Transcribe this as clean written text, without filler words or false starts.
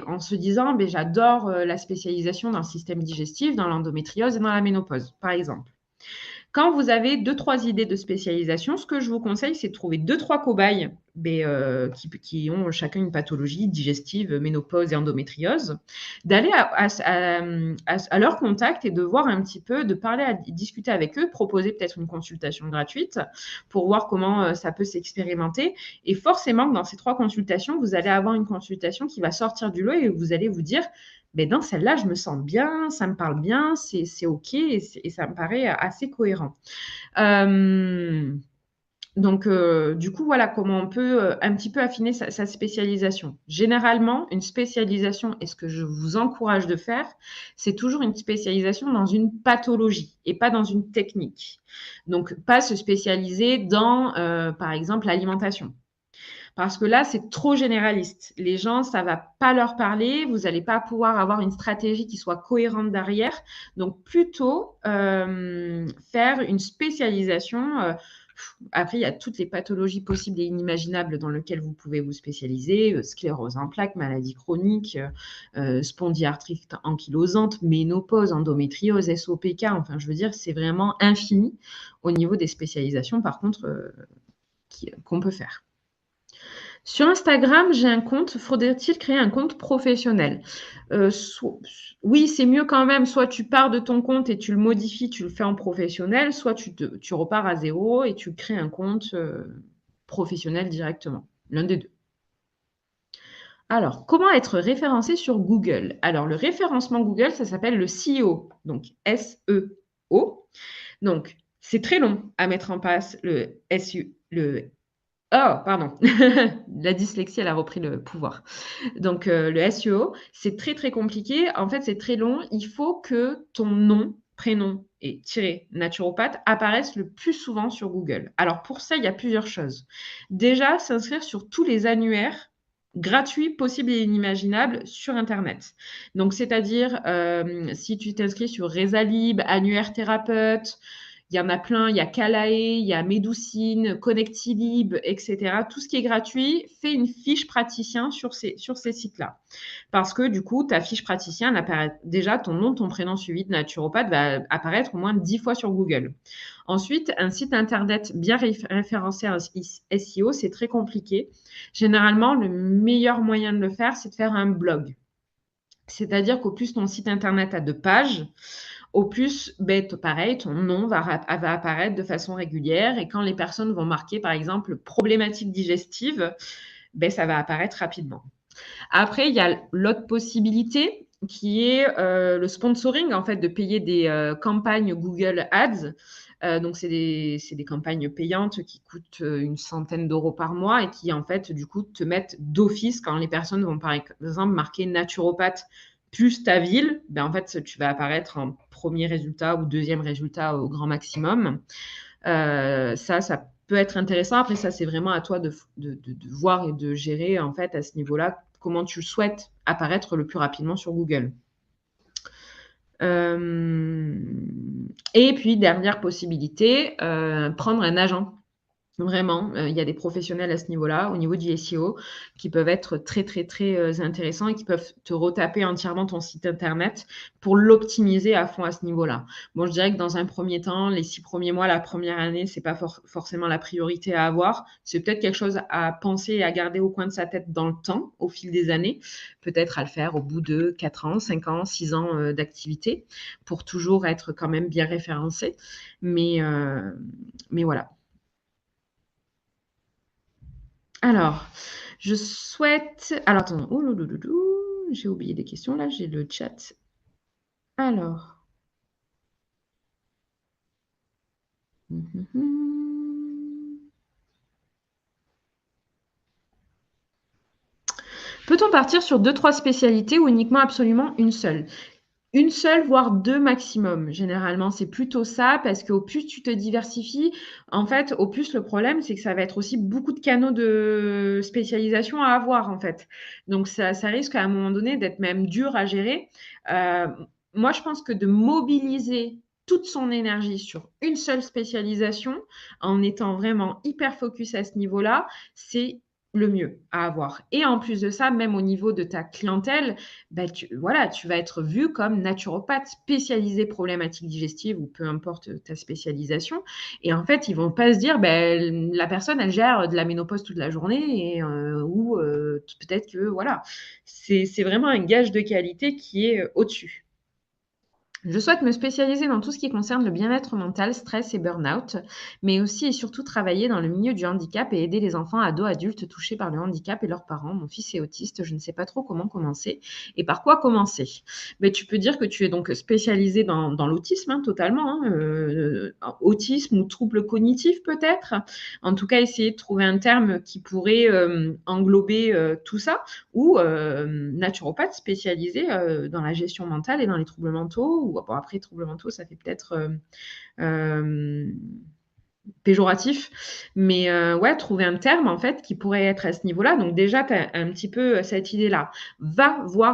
en se disant, ben, j'adore la spécialisation dans le système digestif, dans l'endométriose et dans la ménopause, par exemple. Quand vous avez 2-3 idées de spécialisation, ce que je vous conseille, c'est de trouver 2-3 cobayes qui ont chacun une pathologie digestive, ménopause et endométriose, d'aller à leur contact et de voir un petit peu, de discuter avec eux, proposer peut-être une consultation gratuite pour voir comment ça peut s'expérimenter. Et forcément, dans ces 3 consultations, vous allez avoir une consultation qui va sortir du lot et vous allez vous dire, mais dans celle-là, je me sens bien, ça me parle bien, c'est OK et ça me paraît assez cohérent. Donc, du coup, voilà comment on peut un petit peu affiner sa spécialisation. Généralement, une spécialisation, et ce que je vous encourage de faire, c'est toujours une spécialisation dans une pathologie et pas dans une technique. Donc, pas se spécialiser dans, par exemple, l'alimentation. Parce que là, c'est trop généraliste. Les gens, ça va pas leur parler. Vous n'allez pas pouvoir avoir une stratégie qui soit cohérente derrière. Donc, plutôt faire une spécialisation. Après, il y a toutes les pathologies possibles et inimaginables dans lesquelles vous pouvez vous spécialiser. Sclérose en plaques, maladie chronique, spondyarthrite ankylosante, ménopause, endométriose, SOPK. Enfin, je veux dire, c'est vraiment infini au niveau des spécialisations, par contre, qu'on peut faire. Sur Instagram, j'ai un compte. Faudrait-il créer un compte professionnel? Oui, c'est mieux quand même. Soit tu pars de ton compte et tu le modifies, tu le fais en professionnel, soit tu repars à zéro et tu crées un compte professionnel directement. L'un des deux. Alors, comment être référencé sur Google? Alors, le référencement Google, ça s'appelle le SEO, donc S-E-O. Donc, c'est très long à mettre en place le SEO, oh, pardon. La dyslexie, elle a repris le pouvoir. Donc, le SEO, c'est très, très compliqué. En fait, c'est très long. Il faut que ton nom, prénom et tiré naturopathe apparaissent le plus souvent sur Google. Alors, pour ça, il y a plusieurs choses. Déjà, s'inscrire sur tous les annuaires gratuits possibles et inimaginables sur Internet. Donc, c'est-à-dire, si tu t'inscris sur Rezalib, Annuaire Thérapeute, il y en a plein, il y a Calae, il y a Médoucine, Connectilib, etc. Tout ce qui est gratuit, fais une fiche praticien sur ces sites-là. Parce que du coup, ta fiche praticien, elle apparaît déjà, ton nom, ton prénom suivi de naturopathe va apparaître au moins 10 fois sur Google. Ensuite, un site internet bien référencé en SEO, c'est très compliqué. Généralement, le meilleur moyen de le faire, c'est de faire un blog. C'est-à-dire qu'au plus ton site internet a de pages, au plus, pareil, ton nom va apparaître de façon régulière et quand les personnes vont marquer, par exemple, problématique digestive, ça va apparaître rapidement. Après, il y a l'autre possibilité qui est le sponsoring, en fait, de payer des campagnes Google Ads. Donc, c'est des campagnes payantes qui coûtent une centaine d'euros par mois et qui, en fait, du coup, te mettent d'office quand les personnes vont, par exemple, marquer naturopathe plus ta ville, en fait, tu vas apparaître en premier résultat ou deuxième résultat au grand maximum. Ça peut être intéressant. Après, ça, c'est vraiment à toi de voir et de gérer, en fait, à ce niveau-là, comment tu souhaites apparaître le plus rapidement sur Google. Et puis, dernière possibilité, prendre un agent. Vraiment, il y a des professionnels à ce niveau-là, au niveau du SEO, qui peuvent être très, très, très intéressants et qui peuvent te retaper entièrement ton site internet pour l'optimiser à fond à ce niveau-là. Bon, je dirais que dans un premier temps, les 6 premiers mois, la première année, c'est pas forcément la priorité à avoir. C'est peut-être quelque chose à penser et à garder au coin de sa tête dans le temps, au fil des années. Peut-être à le faire au bout de 4 ans, 5 ans, 6 ans d'activité pour toujours être quand même bien référencé. Mais voilà. Alors, je souhaite. Alors, attends. J'ai oublié des questions là, j'ai le chat. Alors. Peut-on partir sur 2-3 spécialités ou uniquement absolument une seule? Une seule, voire 2 maximum. Généralement, c'est plutôt ça parce qu'au plus tu te diversifies, en fait, au plus le problème, c'est que ça va être aussi beaucoup de canaux de spécialisation à avoir, en fait. Donc ça risque à un moment donné d'être même dur à gérer. Moi, je pense que de mobiliser toute son énergie sur une seule spécialisation, en étant vraiment hyper focus à ce niveau-là, c'est le mieux à avoir. Et en plus de ça, même au niveau de ta clientèle, bah, tu vas être vu comme naturopathe spécialisé problématiques digestives ou peu importe ta spécialisation. Et en fait, ils vont pas se dire, ben, la personne, elle gère de la ménopause toute la journée ou peut-être que voilà, c'est vraiment un gage de qualité qui est au-dessus. Je souhaite me spécialiser dans tout ce qui concerne le bien-être mental, stress et burn-out, mais aussi et surtout travailler dans le milieu du handicap et aider les enfants, ados, adultes touchés par le handicap et leurs parents. Mon fils est autiste, je ne sais pas trop comment commencer et par quoi commencer. Mais tu peux dire que tu es donc spécialisé dans l'autisme, hein, totalement, hein, autisme ou troubles cognitifs peut-être. En tout cas, essayer de trouver un terme qui pourrait englober tout ça ou naturopathe spécialisé dans la gestion mentale et dans les troubles mentaux. Ou bon, après, troubles mentaux, ça fait peut-être péjoratif, mais ouais, trouver un terme en fait qui pourrait être à ce niveau-là. Donc déjà, tu as un petit peu cette idée-là. Va voir